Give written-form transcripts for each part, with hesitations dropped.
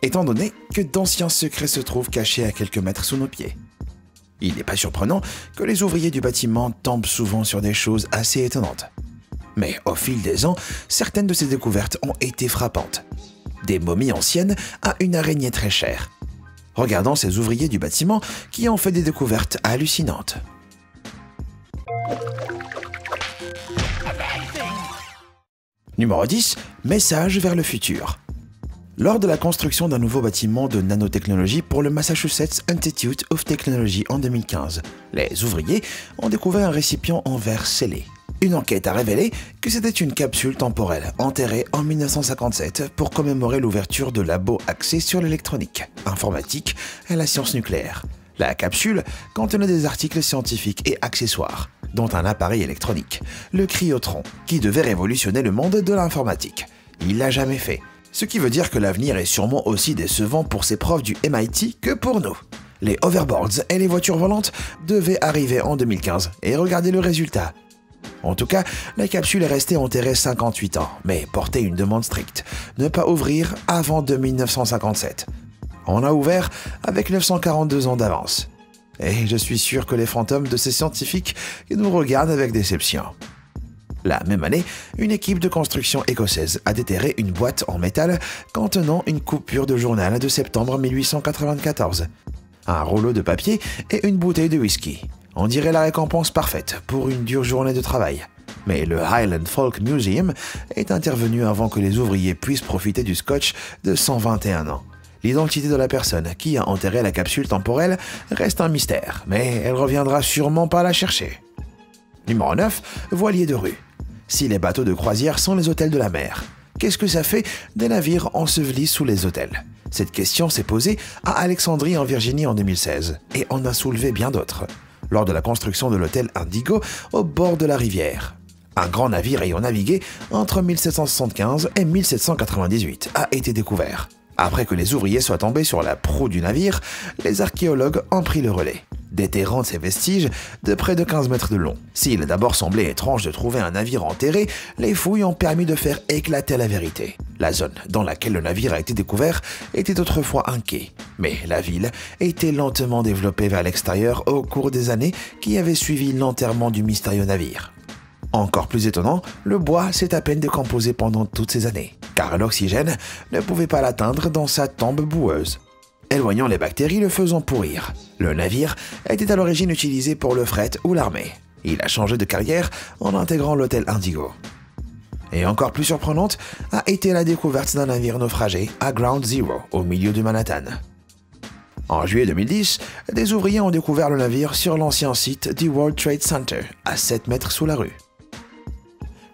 étant donné que d'anciens secrets se trouvent cachés à quelques mètres sous nos pieds. Il n'est pas surprenant que les ouvriers du bâtiment tombent souvent sur des choses assez étonnantes. Mais au fil des ans, certaines de ces découvertes ont été frappantes. Des momies anciennes à une araignée très chère. Regardons ces ouvriers du bâtiment qui ont fait des découvertes hallucinantes. Numéro 10. Message vers le futur. Lors de la construction d'un nouveau bâtiment de nanotechnologie pour le Massachusetts Institute of Technology en 2015, les ouvriers ont découvert un récipient en verre scellé. Une enquête a révélé que c'était une capsule temporelle enterrée en 1957 pour commémorer l'ouverture de labos axés sur l'électronique, informatique et la science nucléaire. La capsule contenait des articles scientifiques et accessoires, dont un appareil électronique, le cryotron, qui devait révolutionner le monde de l'informatique. Il l'a jamais fait. Ce qui veut dire que l'avenir est sûrement aussi décevant pour ces profs du MIT que pour nous. Les hoverboards et les voitures volantes devaient arriver en 2015 et regardez le résultat. En tout cas, la capsule est restée enterrée 58 ans, mais portait une demande stricte, ne pas ouvrir avant 1957. On a ouvert avec 942 ans d'avance. Et je suis sûr que les fantômes de ces scientifiques nous regardent avec déception. La même année, une équipe de construction écossaise a déterré une boîte en métal contenant une coupure de journal de septembre 1894, un rouleau de papier et une bouteille de whisky. On dirait la récompense parfaite pour une dure journée de travail. Mais le Highland Folk Museum est intervenu avant que les ouvriers puissent profiter du scotch de 121 ans. L'identité de la personne qui a enterré la capsule temporelle reste un mystère, mais elle reviendra sûrement pas la chercher. Numéro 9. Voilier de rue. Si les bateaux de croisière sont les hôtels de la mer, qu'est-ce que ça fait des navires ensevelis sous les hôtels? Cette question s'est posée à Alexandrie en Virginie en 2016 et en a soulevé bien d'autres, lors de la construction de l'hôtel Indigo au bord de la rivière. Un grand navire ayant navigué entre 1775 et 1798 a été découvert. Après que les ouvriers soient tombés sur la proue du navire, les archéologues ont pris le relais, déterrant ces vestiges de près de 15 mètres de long. S'il a d'abord semblé étrange de trouver un navire enterré, les fouilles ont permis de faire éclater la vérité. La zone dans laquelle le navire a été découvert était autrefois un quai, mais la ville était lentement développée vers l'extérieur au cours des années qui avaient suivi l'enterrement du mystérieux navire. Encore plus étonnant, le bois s'est à peine décomposé pendant toutes ces années, car l'oxygène ne pouvait pas l'atteindre dans sa tombe boueuse. Éloignant les bactéries le faisant pourrir. Le navire était à l'origine utilisé pour le fret ou l'armée. Il a changé de carrière en intégrant l'hôtel Indigo. Et encore plus surprenante a été la découverte d'un navire naufragé à Ground Zero, au milieu de Manhattan. En juillet 2010, des ouvriers ont découvert le navire sur l'ancien site du World Trade Center, à 7 mètres sous la rue.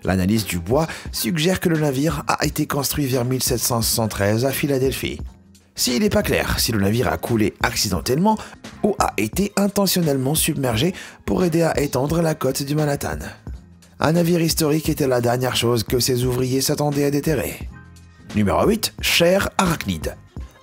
L'analyse du bois suggère que le navire a été construit vers 1773 à Philadelphie. S'il n'est pas clair si le navire a coulé accidentellement ou a été intentionnellement submergé pour aider à étendre la côte du Manhattan. Un navire historique était la dernière chose que ces ouvriers s'attendaient à déterrer. Numéro 8. Chair arachnide.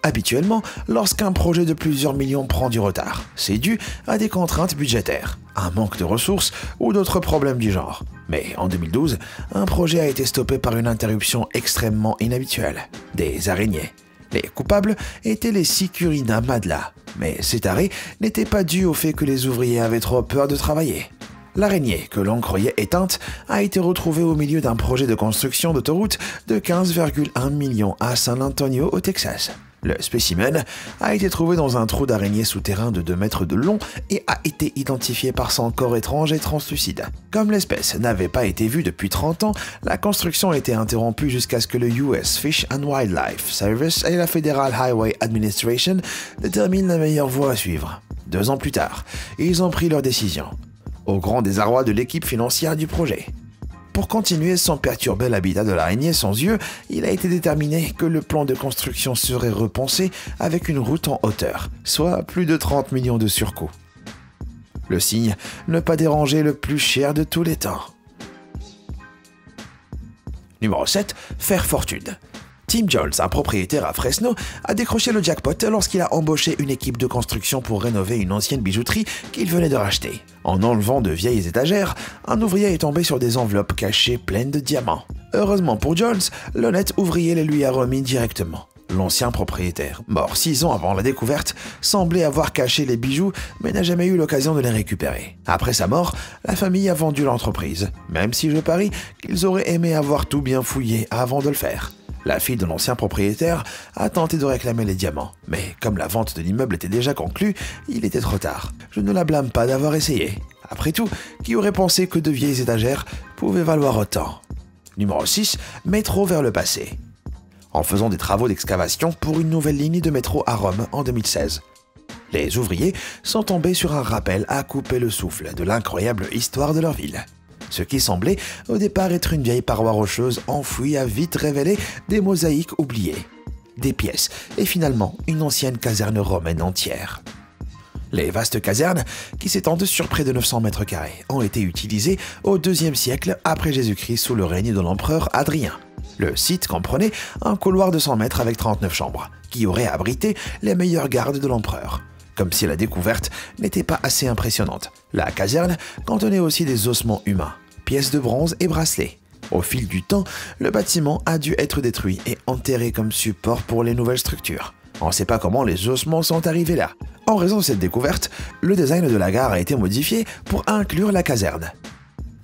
Habituellement, lorsqu'un projet de plusieurs millions prend du retard, c'est dû à des contraintes budgétaires, un manque de ressources ou d'autres problèmes du genre. Mais en 2012, un projet a été stoppé par une interruption extrêmement inhabituelle, des araignées. Les coupables étaient les Sicurina madla, mais cet arrêt n'était pas dû au fait que les ouvriers avaient trop peur de travailler. L'araignée, que l'on croyait éteinte, a été retrouvée au milieu d'un projet de construction d'autoroute de 15,1 millions à San Antonio au Texas. Le spécimen a été trouvé dans un trou d'araignée souterrain de 2 mètres de long et a été identifié par son corps étrange et translucide. Comme l'espèce n'avait pas été vue depuis 30 ans, la construction a été interrompue jusqu'à ce que le US Fish and Wildlife Service et la Federal Highway Administration déterminent la meilleure voie à suivre. 2 ans plus tard, ils ont pris leur décision, au grand désarroi de l'équipe financière du projet. Pour continuer sans perturber l'habitat de l'araignée sans yeux, il a été déterminé que le plan de construction serait repensé avec une route en hauteur, soit plus de 30 millions de surcoût. Le signe, ne pas déranger le plus cher de tous les temps. Numéro 7. Faire fortune. Tim Jones, un propriétaire à Fresno, a décroché le jackpot lorsqu'il a embauché une équipe de construction pour rénover une ancienne bijouterie qu'il venait de racheter. En enlevant de vieilles étagères, un ouvrier est tombé sur des enveloppes cachées pleines de diamants. Heureusement pour Jones, l'honnête ouvrier les lui a remis directement. L'ancien propriétaire, mort 6 ans avant la découverte, semblait avoir caché les bijoux mais n'a jamais eu l'occasion de les récupérer. Après sa mort, la famille a vendu l'entreprise, même si je parie qu'ils auraient aimé avoir tout bien fouillé avant de le faire. La fille de l'ancien propriétaire a tenté de réclamer les diamants, mais comme la vente de l'immeuble était déjà conclue, il était trop tard. Je ne la blâme pas d'avoir essayé. Après tout, qui aurait pensé que de vieilles étagères pouvaient valoir autant? Numéro 6, métro vers le passé. En faisant des travaux d'excavation pour une nouvelle ligne de métro à Rome en 2016. Les ouvriers sont tombés sur un rappel à couper le souffle de l'incroyable histoire de leur ville. Ce qui semblait au départ être une vieille paroi rocheuse enfouie a vite révélé des mosaïques oubliées, des pièces et finalement une ancienne caserne romaine entière. Les vastes casernes, qui s'étendent sur près de 900 mètres carrés, ont été utilisées au IIe siècle après Jésus-Christ sous le règne de l'empereur Hadrien. Le site comprenait un couloir de 100 mètres avec 39 chambres, qui aurait abrité les meilleurs gardes de l'empereur. Comme si la découverte n'était pas assez impressionnante, la caserne contenait aussi des ossements humains, pièces de bronze et bracelets. Au fil du temps, le bâtiment a dû être détruit et enterré comme support pour les nouvelles structures. On ne sait pas comment les ossements sont arrivés là. En raison de cette découverte, le design de la gare a été modifié pour inclure la caserne.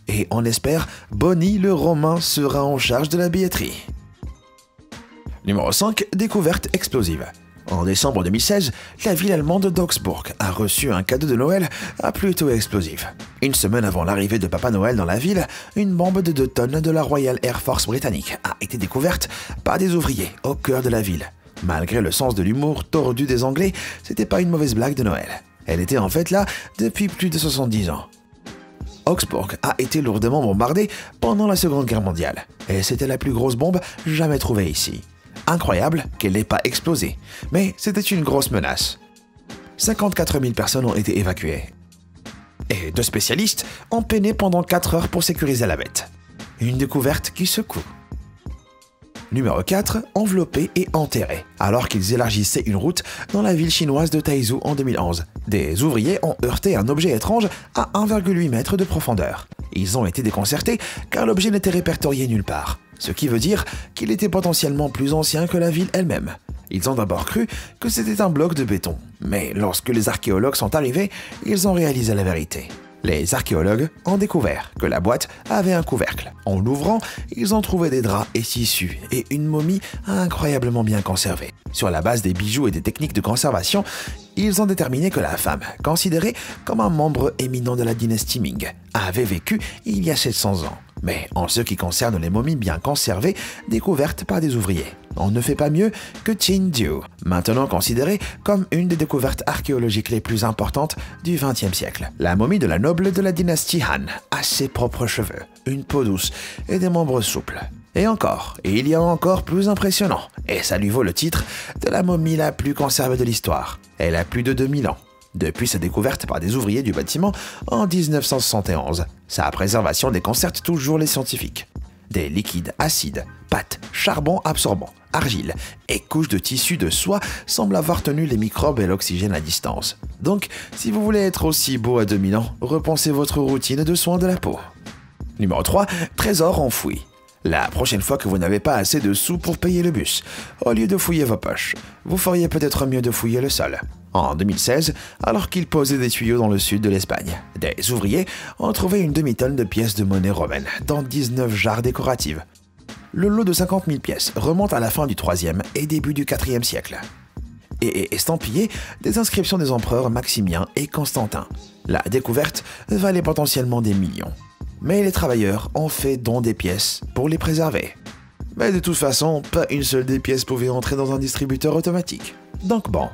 Et on espère, Bonnie le Romain sera en charge de la billetterie. Numéro 5, découverte explosive. En décembre 2016, la ville allemande d'Augsbourg a reçu un cadeau de Noël plutôt explosif. Une semaine avant l'arrivée de Papa Noël dans la ville, une bombe de 2 tonnes de la Royal Air Force britannique a été découverte par des ouvriers au cœur de la ville. Malgré le sens de l'humour tordu des Anglais, c'était pas une mauvaise blague de Noël. Elle était en fait là depuis plus de 70 ans. Augsbourg a été lourdement bombardée pendant la Seconde Guerre mondiale, et c'était la plus grosse bombe jamais trouvée ici. Incroyable qu'elle n'ait pas explosé, mais c'était une grosse menace. 54 000 personnes ont été évacuées. Et 2 spécialistes ont peiné pendant 4 heures pour sécuriser la bête. Une découverte qui secoue. Numéro 4, enveloppé et enterré. Alors qu'ils élargissaient une route dans la ville chinoise de Taizhou en 2011, des ouvriers ont heurté un objet étrange à 1,8 mètre de profondeur. Ils ont été déconcertés car l'objet n'était répertorié nulle part, ce qui veut dire qu'il était potentiellement plus ancien que la ville elle-même. Ils ont d'abord cru que c'était un bloc de béton, mais lorsque les archéologues sont arrivés, ils ont réalisé la vérité. Les archéologues ont découvert que la boîte avait un couvercle. En l'ouvrant, ils ont trouvé des draps et tissus et une momie incroyablement bien conservée. Sur la base des bijoux et des techniques de conservation, ils ont déterminé que la femme, considérée comme un membre éminent de la dynastie Ming, avait vécu il y a 700 ans. Mais en ce qui concerne les momies bien conservées, découvertes par des ouvriers, on ne fait pas mieux que Qindiu, maintenant considérée comme une des découvertes archéologiques les plus importantes du XXe siècle. La momie de la noble de la dynastie Han a ses propres cheveux, une peau douce et des membres souples. Et il y a encore plus impressionnant, et ça lui vaut le titre de la momie la plus conservée de l'histoire. Elle a plus de 2000 ans. Depuis sa découverte par des ouvriers du bâtiment en 1971, sa préservation déconcerte toujours les scientifiques. Des liquides acides, pâtes, charbon absorbant, argile et couches de tissu de soie semblent avoir tenu les microbes et l'oxygène à distance. Donc, si vous voulez être aussi beau à 2000 ans, repensez votre routine de soins de la peau. Numéro 3, trésor enfoui. La prochaine fois que vous n'avez pas assez de sous pour payer le bus, au lieu de fouiller vos poches, vous feriez peut-être mieux de fouiller le sol. En 2016, alors qu'ils posaient des tuyaux dans le sud de l'Espagne, des ouvriers ont trouvé une demi-tonne de pièces de monnaie romaine dans 19 jarres décoratives. Le lot de 50 000 pièces remonte à la fin du 3e et début du 4e siècle. Et estampillé des inscriptions des empereurs Maximien et Constantin. La découverte valait potentiellement des millions. Mais les travailleurs ont fait don des pièces pour les préserver. Mais de toute façon, pas une seule des pièces pouvait entrer dans un distributeur automatique. Donc bon.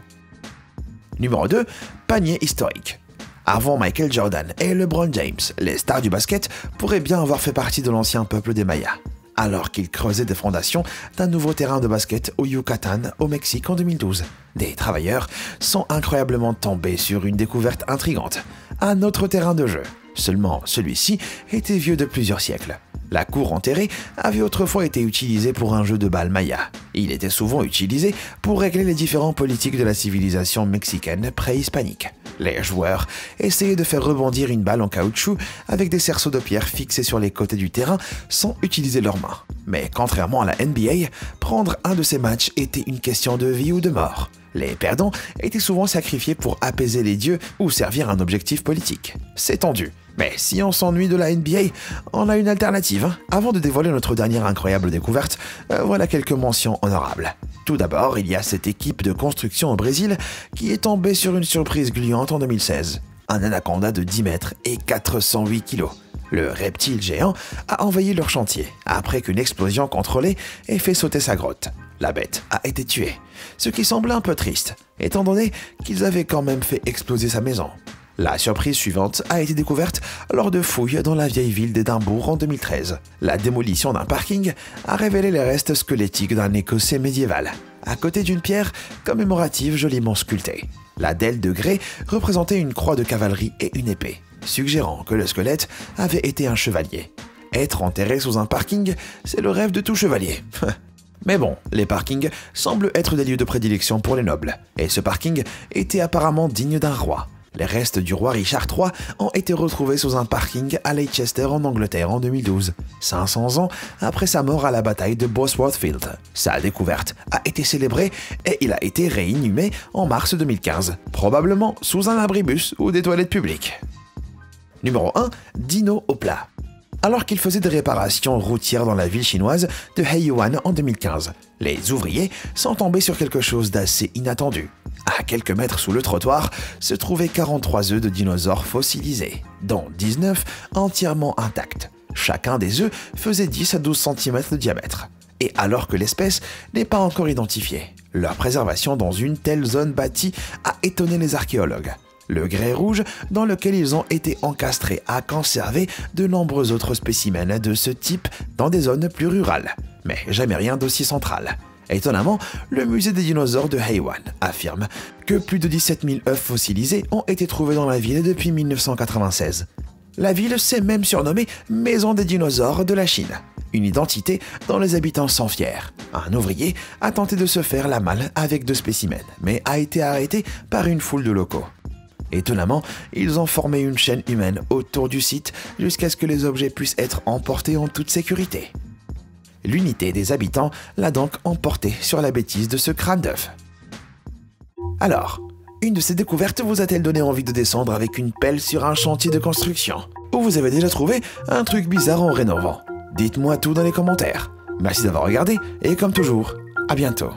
Numéro 2, panier historique. Avant Michael Jordan et LeBron James, les stars du basket pourraient bien avoir fait partie de l'ancien peuple des Mayas, alors qu'ils creusaient des fondations d'un nouveau terrain de basket au Yucatan, au Mexique en 2012. Des travailleurs sont incroyablement tombés sur une découverte intrigante, un autre terrain de jeu. Seulement, celui-ci était vieux de plusieurs siècles. La cour enterrée avait autrefois été utilisée pour un jeu de balle maya. Il était souvent utilisé pour régler les différentes politiques de la civilisation mexicaine préhispanique. Les joueurs essayaient de faire rebondir une balle en caoutchouc avec des cerceaux de pierre fixés sur les côtés du terrain sans utiliser leurs mains. Mais contrairement à la NBA, prendre un de ces matchs était une question de vie ou de mort. Les perdants étaient souvent sacrifiés pour apaiser les dieux ou servir un objectif politique. C'est tendu. Mais si on s'ennuie de la NBA, on a une alternative. Avant de dévoiler notre dernière incroyable découverte, voilà quelques mentions honorables. Tout d'abord, il y a cette équipe de construction au Brésil qui est tombée sur une surprise gluante en 2016. Un anaconda de 10 mètres et 408 kilos. Le reptile géant a envahi leur chantier après qu'une explosion contrôlée ait fait sauter sa grotte. La bête a été tuée, ce qui semble un peu triste, étant donné qu'ils avaient quand même fait exploser sa maison. La surprise suivante a été découverte lors de fouilles dans la vieille ville d'Édimbourg en 2013. La démolition d'un parking a révélé les restes squelettiques d'un Écossais médiéval, à côté d'une pierre commémorative joliment sculptée. La dalle de grès représentait une croix de cavalerie et une épée, suggérant que le squelette avait été un chevalier. Être enterré sous un parking, c'est le rêve de tout chevalier. Mais bon, les parkings semblent être des lieux de prédilection pour les nobles, et ce parking était apparemment digne d'un roi. Les restes du roi Richard III ont été retrouvés sous un parking à Leicester en Angleterre en 2012, 500 ans après sa mort à la bataille de Bosworth Field. Sa découverte a été célébrée et il a été réinhumé en mars 2015, probablement sous un abribus ou des toilettes publiques. Numéro 1. Dino au plat. Alors qu'il faisait des réparations routières dans la ville chinoise de Heiyuan en 2015, les ouvriers sont tombés sur quelque chose d'assez inattendu. À quelques mètres sous le trottoir se trouvaient 43 œufs de dinosaures fossilisés, dont 19 entièrement intacts. Chacun des œufs faisait 10 à 12 cm de diamètre. Et alors que l'espèce n'est pas encore identifiée, leur préservation dans une telle zone bâtie a étonné les archéologues. Le grès rouge dans lequel ils ont été encastrés a conservé de nombreux autres spécimens de ce type dans des zones plus rurales, mais jamais rien d'aussi central. Étonnamment, le musée des dinosaures de Heiyuan affirme que plus de 17 000 œufs fossilisés ont été trouvés dans la ville depuis 1996. La ville s'est même surnommée Maison des dinosaures de la Chine, une identité dont les habitants sont fiers. Un ouvrier a tenté de se faire la malle avec 2 spécimens, mais a été arrêté par une foule de locaux. Étonnamment, ils ont formé une chaîne humaine autour du site jusqu'à ce que les objets puissent être emportés en toute sécurité. L'unité des habitants l'a donc emporté sur la bêtise de ce crâne d'œuf. Alors, une de ces découvertes vous a-t-elle donné envie de descendre avec une pelle sur un chantier de construction? Ou vous avez déjà trouvé un truc bizarre en rénovant? Dites-moi tout dans les commentaires. Merci d'avoir regardé et comme toujours, à bientôt.